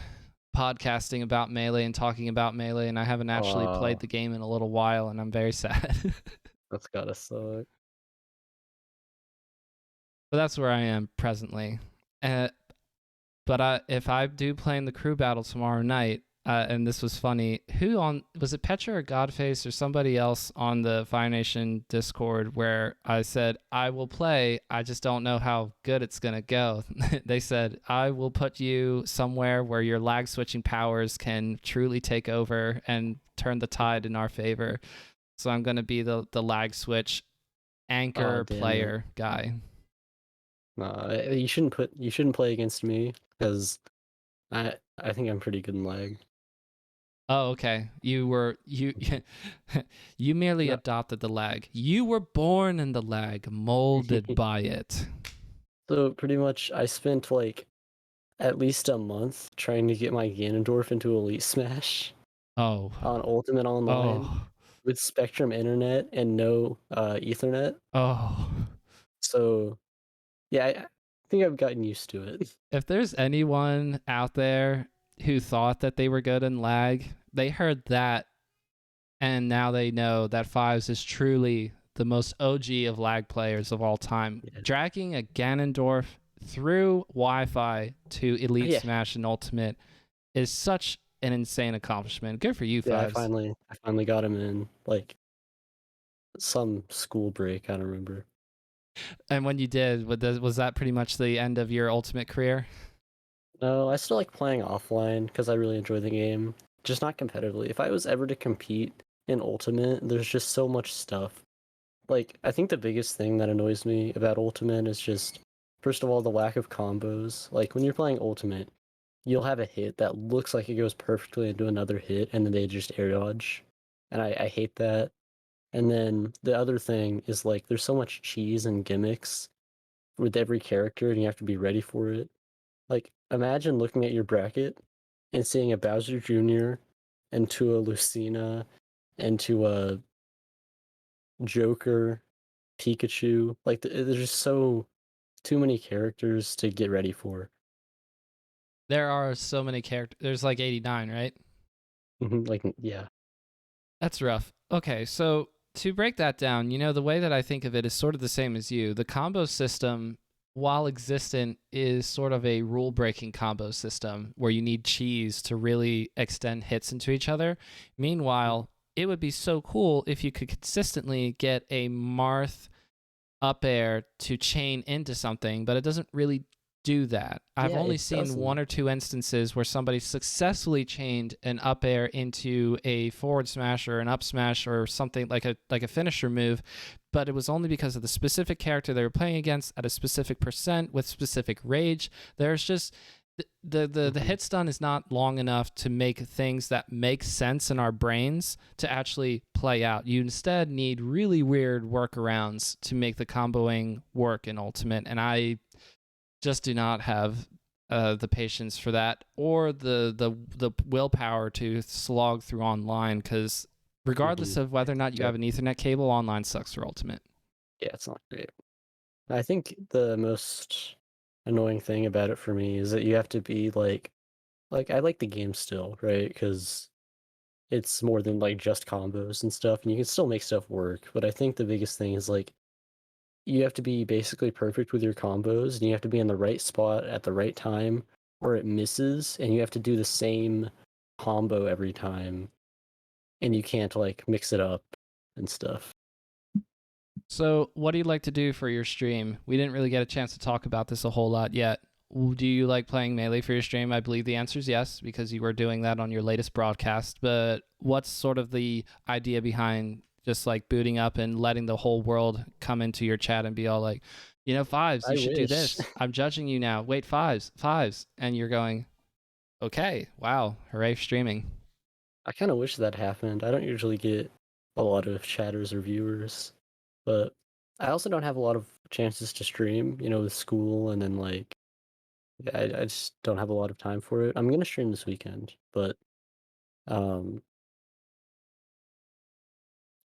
podcasting about Melee and talking about Melee, and I haven't actually played the game in a little while, and I'm very sad. That's gotta suck. But that's where I am presently. Uh, but if I do play in the crew battle tomorrow night, and this was funny, who on was it Petra or Godface or somebody else on the Fire Nation Discord where I said I will play, I just don't know how good it's gonna go. They said I will put you somewhere where your lag switching powers can truly take over and turn the tide in our favor. So I'm gonna be the lag switch anchor player guy. Nah, you shouldn't play against me because I think I'm pretty good in lag. Oh, okay. You you merely No. adopted the lag. You were born in the lag, molded by it. So pretty much, I spent like at least a month trying to get my Ganondorf into Elite Smash Oh. on Ultimate Online Oh. with Spectrum Internet and no Ethernet. Oh. So yeah, I think I've gotten used to it. If there's anyone out there who thought that they were good in lag, they heard that and now they know that Fives is truly the most OG of lag players of all time. Yeah. Dragging a Ganondorf through Wi-Fi to Elite Smash and Ultimate is such an insane accomplishment. Good for you, Fives. I finally got him in like some school break. I don't remember. And when you did, was that pretty much the end of your Ultimate career? No, I still like playing offline because I really enjoy the game, just not competitively. If I was ever to compete in Ultimate, there's just so much stuff. Like, I think the biggest thing that annoys me about Ultimate is just, first of all, the lack of combos. Like, when you're playing Ultimate, you'll have a hit that looks like it goes perfectly into another hit, and then they just air dodge. And I hate that. And then the other thing is, like, there's so much cheese and gimmicks with every character, and you have to be ready for it. Like, imagine looking at your bracket and seeing a Bowser Jr. into a Lucina, into a Joker, Pikachu. Like, there's just too many characters to get ready for. There are so many characters. There's like 89, right? Like, yeah. That's rough. Okay, so to break that down, the way that I think of it is sort of the same as you. The combo system, while existent, is sort of a rule-breaking combo system where you need cheese to really extend hits into each other. Meanwhile, it would be so cool if you could consistently get a Marth up air to chain into something, but it doesn't really do that. I've only seen one or two instances where somebody successfully chained an up air into a forward smash or an up smash or something like a finisher move, but it was only because of the specific character they were playing against at a specific percent with specific rage. There's just the hit stun is not long enough to make things that make sense in our brains to actually play out. You instead need really weird workarounds to make the comboing work in Ultimate, and I just do not have the patience for that or the willpower to slog through online, because Regardless of whether or not you Yeah. have an Ethernet cable, online sucks for Ultimate. Yeah, it's not great. I think the most annoying thing about it for me is that you have to be like I like the game still, right? Because it's more than like just combos and stuff, and you can still make stuff work. But I think the biggest thing is like you have to be basically perfect with your combos, and you have to be in the right spot at the right time, or it misses, and you have to do the same combo every time, and you can't like mix it up and stuff. So, what do you like to do for your stream? We didn't really get a chance to talk about this a whole lot yet. Do you like playing Melee for your stream? I believe the answer is yes, because you were doing that on your latest broadcast. But what's sort of the idea behind just like booting up and letting the whole world come into your chat and be all like, you know, Fives, you I should do wish. this. I'm judging you now. Wait, Fives. And you're going, okay, wow, hooray for streaming. I kind of wish that happened. I don't usually get a lot of chatters or viewers, but I also don't have a lot of chances to stream, with school and then like I just don't have a lot of time for it. I'm gonna stream this weekend, but um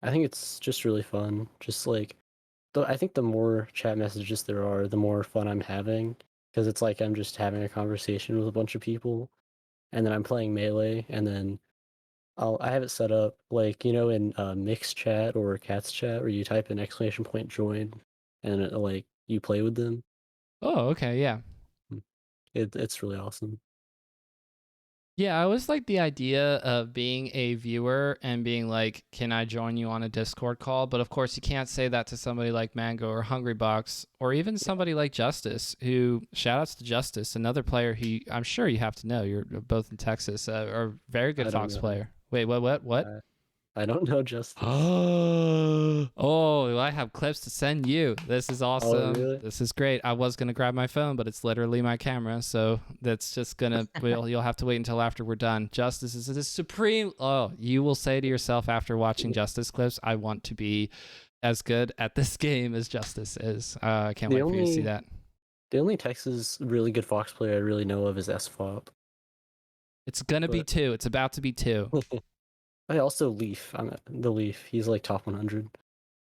I think it's just really fun. Just like I think the more chat messages there are, the more fun I'm having because it's like I'm just having a conversation with a bunch of people and then I'm playing Melee and then I have it set up like in mixed chat or cats chat where you type an exclamation point join and like you play with them. Oh, okay, yeah. It's really awesome. Yeah, I always like the idea of being a viewer and being like, can I join you on a Discord call? But of course, you can't say that to somebody like Mango or Hungrybox or even somebody like Justice, who, shout outs to Justice, another player who I'm sure you have to know. You're both in Texas, or very good I don't Fox know. player. Wait, what? I don't know Justice. Oh, I have clips to send you. This is Oh awesome. really? This is great. I was gonna grab my phone, but it's literally my camera, so that's just gonna. You'll have to wait until after we're done. Justice is the supreme. Oh, you will say to yourself after watching Justice clips, "I want to be as good at this game as Justice is." I can't The wait for you to see only that. the only Texas really good Fox player I really know of is SFOP. It's gonna be But two. It's about to be two. I also Leaf. The Leaf. He's like top 100.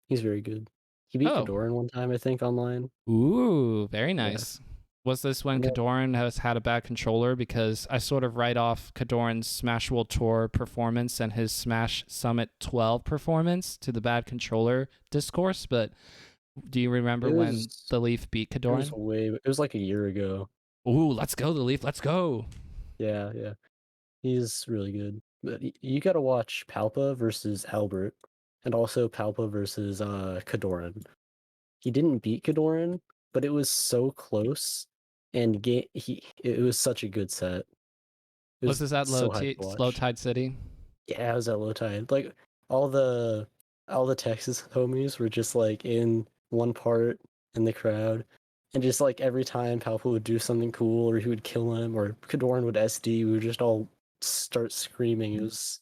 He's very good. He beat Oh, Kadoran one time, I think, online. ooh, very Yeah. nice. Was this when And then, Kadoran has had a bad controller? Because I sort of write off Kadoran's Smash World Tour performance and his Smash Summit 12 performance to the bad controller discourse, but do you remember it when was the Leaf beat it was Kadoran? it was like a year ago. Ooh, let's go, the Leaf, let's go. Yeah, yeah. He's really good. But you gotta watch Palpa versus Albert, and also Palpa versus Kadoran. He didn't beat Kadoran, but it was so close, and it was such a good set. It Was was this at so hyped to Low watch. Tide City? Yeah, it was at low tide. Like all the all the Texas homies were just like in one part in the crowd, and just like every time Palpa would do something cool or he would kill him or Kadoran would SD, we would just all start screaming. It was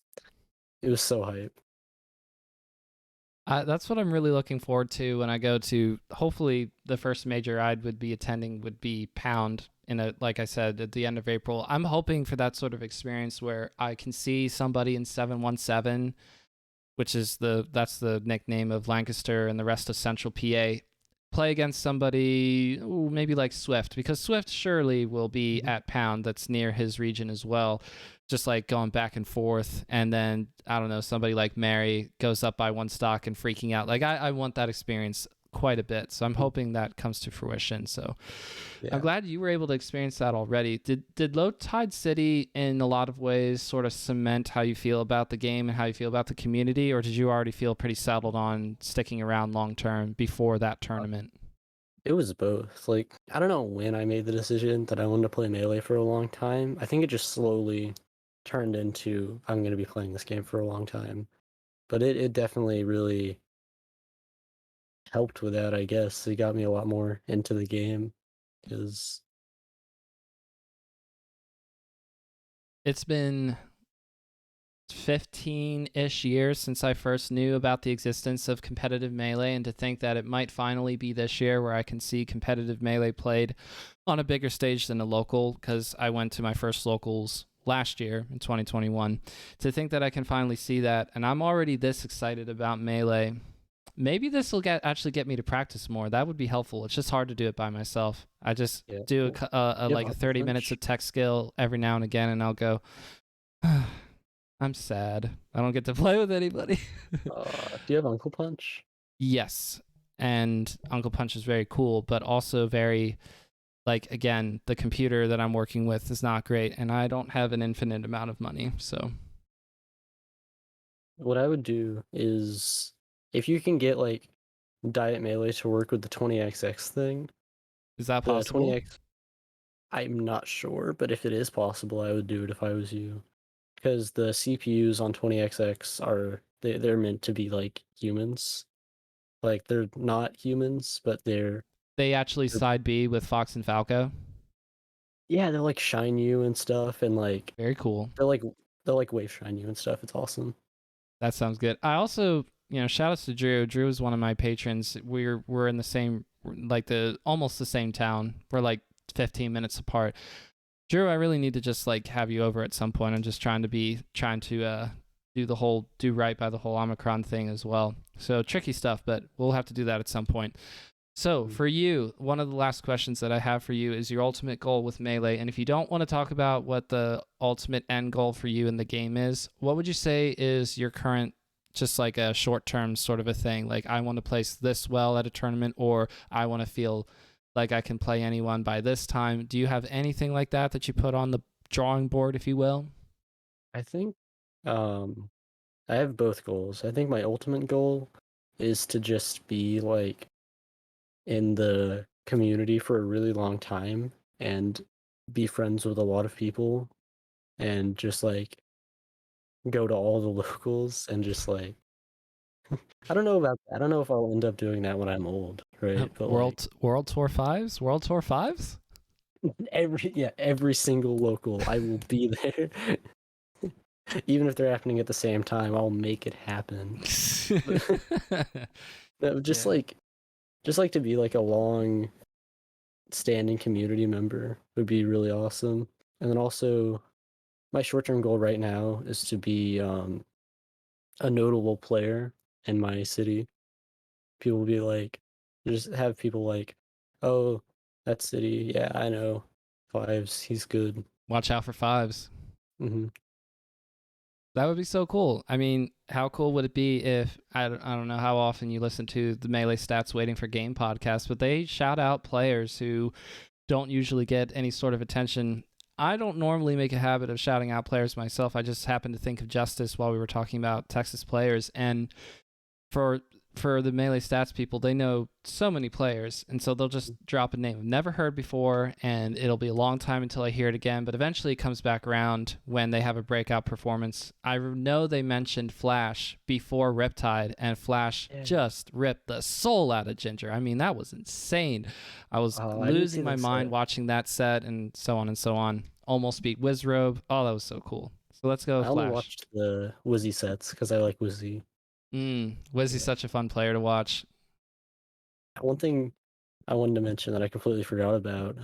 so hype. That's what I'm really looking forward to when I go to. Hopefully, the first major I would be attending would be Pound like I said, at the end of April. I'm hoping for that sort of experience where I can see somebody in 717, which is that's the nickname of Lancaster and the rest of Central PA, play against somebody, maybe like Swift, because Swift surely will be at Pound that's near his region as well, just like going back and forth. And then, I don't know, somebody like Mary goes up by one stock and freaking out. Like, I want that experience quite a bit. So I'm hoping that comes to fruition. So I'm Yeah. glad you were able to experience that already. Did Low Tide City in a lot of ways sort of cement how you feel about the game and how you feel about the community, or did you already feel pretty settled on sticking around long term before that tournament? It was both. Like, I don't know when I made the decision that I wanted to play Melee for a long time. I think it just slowly turned into I'm going to be playing this game for a long time. But it definitely really helped with that, I guess. It got me a lot more into the game because It's been 15-ish years since I first knew about the existence of competitive Melee, and to think that it might finally be this year where I can see competitive Melee played on a bigger stage than a local, because I went to my first locals last year in 2021. To think that I can finally see that, and I'm already this excited about Melee. Maybe this will actually get me to practice more. That would be helpful. It's just hard to do it by myself. I just Yeah. do Well, like a 30 minutes of tech skill every now and again, and I'll go, I'm sad. I don't get to play with anybody. Do you have Uncle Punch? Yes. And Uncle Punch is very cool, but also very, like, again, the computer that I'm working with is not great, and I don't have an infinite amount of money. So What I would do is, if you can get like Diet Melee to work with the 20XX thing, is that the possible? 20X, I'm not sure, but if it is possible, I would do it if I was you. Because the CPUs on 20XX are they're meant to be like humans. Like they're not humans, but They actually they're side B with Fox and Falco. yeah, they'll like shine you and stuff, and like Very cool. they'll like wave shine you and stuff. It's awesome. That sounds good. I also, shout outs to Drew. Drew is one of my patrons. We're in the same, like, the almost the same town. We're like 15 minutes apart. Drew, I really need to just like have you over at some point. I'm just trying to do right by the whole Omicron thing as well. So tricky stuff, but we'll have to do that at some point. So for you, one of the last questions that I have for you is your ultimate goal with Melee. And if you don't want to talk about what the ultimate end goal for you in the game is, what would you say is your current, just like a short-term sort of a thing? Like, I want to place this well at a tournament, or I want to feel like I can play anyone by this time. Do you have anything like that you put on the drawing board, if you will? I think I have both goals. I think my ultimate goal is to just be like in the community for a really long time and be friends with a lot of people and just like go to all the locals and just like I don't know about that. I don't know if I'll end up doing that when I'm old, right? But like World Tour 5s? World Tour 5s? every single local, I will be there. Even if they're happening at the same time, I'll make it happen. That would just Yeah. like to be like a long standing community member would be really awesome. And then also my short-term goal right now is to be a notable player in my city. People will be like, just have people like, oh, that city, yeah, I know, Fives, he's good. Watch out for 5s. Hmm. That would be so cool. I mean, how cool would it be if, I don't know how often you listen to the Melee Stats Waiting for Game podcast, but they shout out players who don't usually get any sort of attention. I don't normally make a habit of shouting out players myself. I just happened to think of Justice while we were talking about Texas players. And for the Melee Stats people, they know so many players, and so they'll just drop a name I've never heard before, and it'll be a long time until I hear it again, but eventually it comes back around when they have a breakout performance. I know they mentioned Flash before Riptide, and Flash just ripped the soul out of Ginger. I mean, that was insane. I was losing my mind watching that set, and so on and so on. Almost beat Wizrobe. Oh, that was so cool. So let's go with Flash. I only watched the Wizzy sets because I like Wizzy. Wizzy's such a fun player to watch. One thing I wanted to mention that I completely forgot about,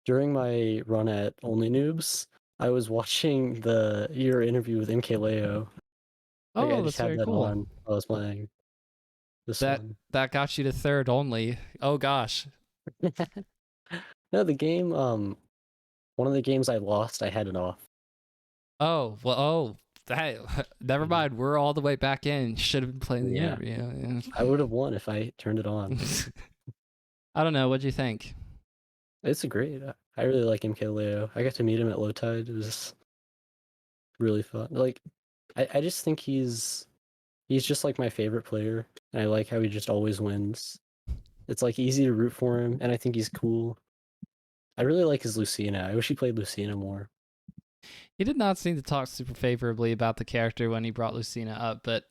during my run at Only Noobs, I was watching your interview with MKLeo. Like, Oh, I that's just had very that cool. on while I was playing this one. That got you to third only. Oh gosh. No, the game, one of the games I lost, I had it off. Oh, well, hey, never mind. We're all the way back in. Should have been playing the Yeah. interview. Yeah. I would have won if I turned it on. I don't know. What'd you think? It's great. I really like MKLeo. I got to meet him at Low Tide. It was really fun. Like, I just think he's just like my favorite player, and I like how he just always wins. It's like easy to root for him, and I think he's cool. I really like his Lucina. I wish he played Lucina more. He did not seem to talk super favorably about the character when he brought Lucina up, but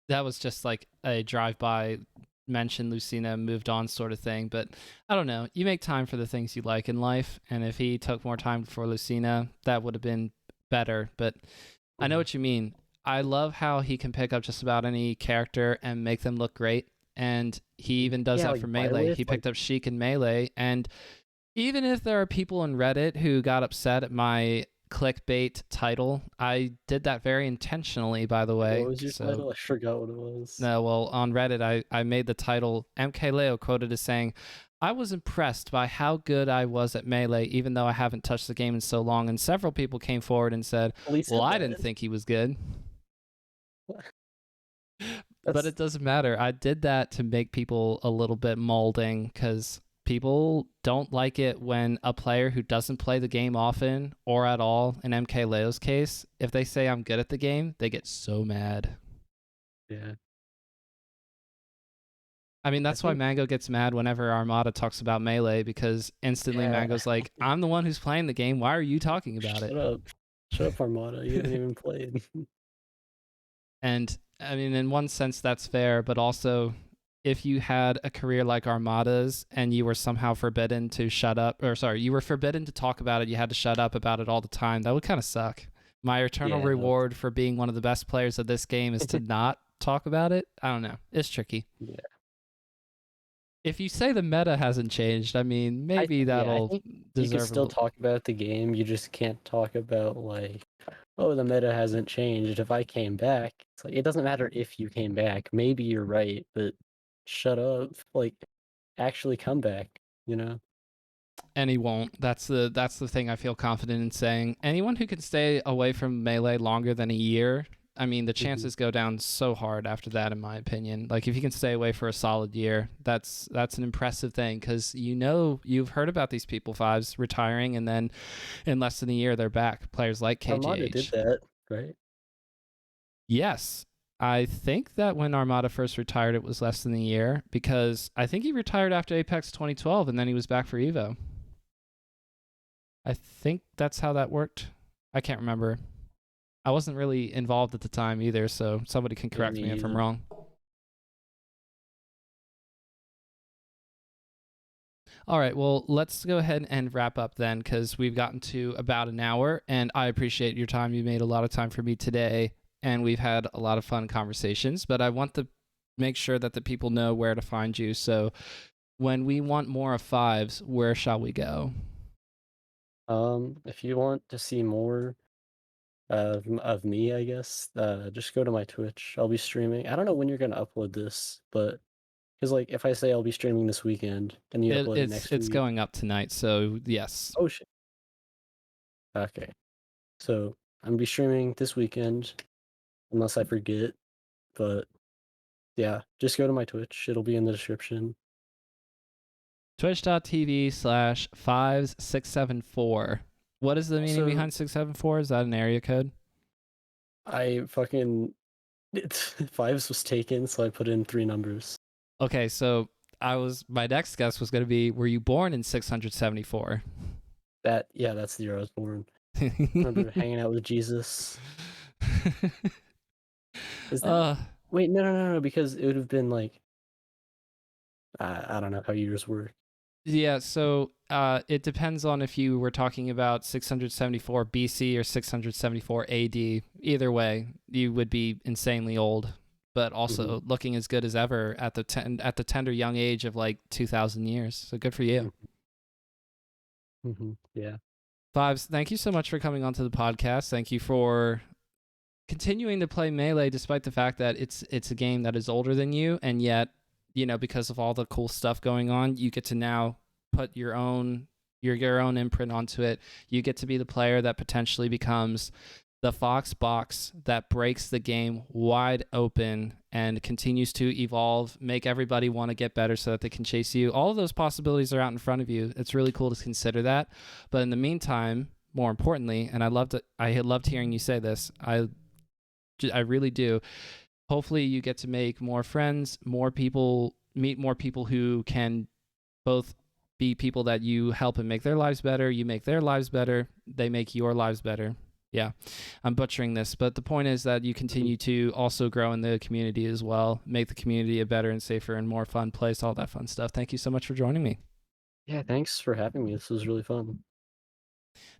that was just like a drive-by mention Lucina, moved on sort of thing. But I don't know. You make time for the things you like in life, and if he took more time for Lucina, that would have been better. But I know what you mean. I love how he can pick up just about any character and make them look great. And he even does that for Melee. He picked up Sheik in Melee. And even if there are people in Reddit who got upset at my clickbait title. I did that very intentionally, by the What way. was your So title? I forgot what it was. no, well, on Reddit, I made the title MKLeo quoted as saying, I was impressed by how good I was at Melee, even though I haven't touched the game in so long. And several people came forward and said, Well, he well, said I didn't that. think he was good. But That's it doesn't matter. I did that to make people a little bit molding because people don't like it when a player who doesn't play the game often or at all, in MK Leo's case, if they say I'm good at the game, they get so mad. yeah. I mean, I that's why think Mango gets mad whenever Armada talks about Melee because instantly yeah. Mango's like, I'm the one who's playing the game. Why are you talking about it? Shut up. Shut up, Armada. You haven't even played. And I mean, in one sense, that's fair, but also if you had a career like Armada's and you were somehow forbidden to shut up, or sorry, you were forbidden to talk about it, you had to shut up about it all the time, that would kind of suck. My eternal Yeah, no. reward for being one of the best players of this game is to not talk about it. I don't know. It's tricky. Yeah. If you say the meta hasn't changed, I mean, I maybe I that'll think you can deserve a still little. talk about the game. You just can't talk about like, oh, the meta hasn't changed. If I came back, it's like it doesn't matter if you came back. Maybe you're right, but shut up. Like, actually come back. You know? And he won't. That's the thing I feel confident in saying. Anyone who can stay away from Melee longer than a year, I mean, the Mhm. chances go down so hard after that, in my opinion. Like if you can stay away for a solid year, that's an impressive thing because you've heard about these people fives retiring and then in less than a year they're back. Players like Armada did KGH. that, right? Yes. I think that when Armada first retired, it was less than a year because I think he retired after Apex 2012 and then he was back for Evo. I think that's how that worked. I can't remember. I wasn't really involved at the time either, so somebody can Yeah, correct me me if I'm either. wrong. All right, well, let's go ahead and wrap up then because we've gotten to about an hour, and I appreciate your time. You made a lot of time for me today, and we've had a lot of fun conversations, but I want to make sure that the people know where to find you. So when we want more of fives, where shall we go? If you want to see more of me, I guess, just go to my Twitch. I'll be streaming. I don't know when you're gonna upload this, but because like if I say I'll be streaming this weekend and you upload it next It's week, going up tonight, so yes. oh shit. Okay, so I'm gonna be streaming this weekend unless I forget. But yeah, just go to my Twitch. It'll be in the description. Twitch.tv/5s674. What is the meaning Also, behind 674? Is that an area code? I fucking fives was taken, so I put in 3 numbers. Okay, so my next guess was going to be, were you born in 674? That's the year I was born. I remember hanging out with Jesus. Is that uh, wait? No, because it would have been like I don't know how years work. yeah, so it depends on if you were talking about 674 BC or 674 AD. Either way, you would be insanely old, but also Mm-hmm. looking as good as ever at the at the tender young age of like 2,000 years. So good for you. Yeah. Fives, thank you so much for coming onto the podcast. Thank you for continuing to play Melee despite the fact that it's a game that is older than you, and yet, because of all the cool stuff going on, you get to now put your own imprint onto it. You get to be the player that potentially becomes the Fox box that breaks the game wide open and continues to evolve, make everybody want to get better so that they can chase you. All of those possibilities are out in front of you. It's really cool to consider that. But in the meantime, more importantly, and I had loved hearing you say this. I really do. Hopefully, you get to make more friends, more people, meet more people who can both be people that you help and make their lives better. You make their lives better. They make your lives better. Yeah, I'm butchering this, but the point is that you Mhm. continue to also grow in the community as well, make the community a better and safer and more fun place, all that fun stuff. Thank you so much for joining me. Yeah. Thanks for having me. This was really fun.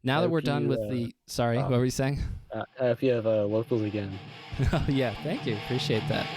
Now I that we're hope done you. with sorry, Oh, what were you saying? I hope you have locals again. Oh, yeah, thank you. Appreciate that.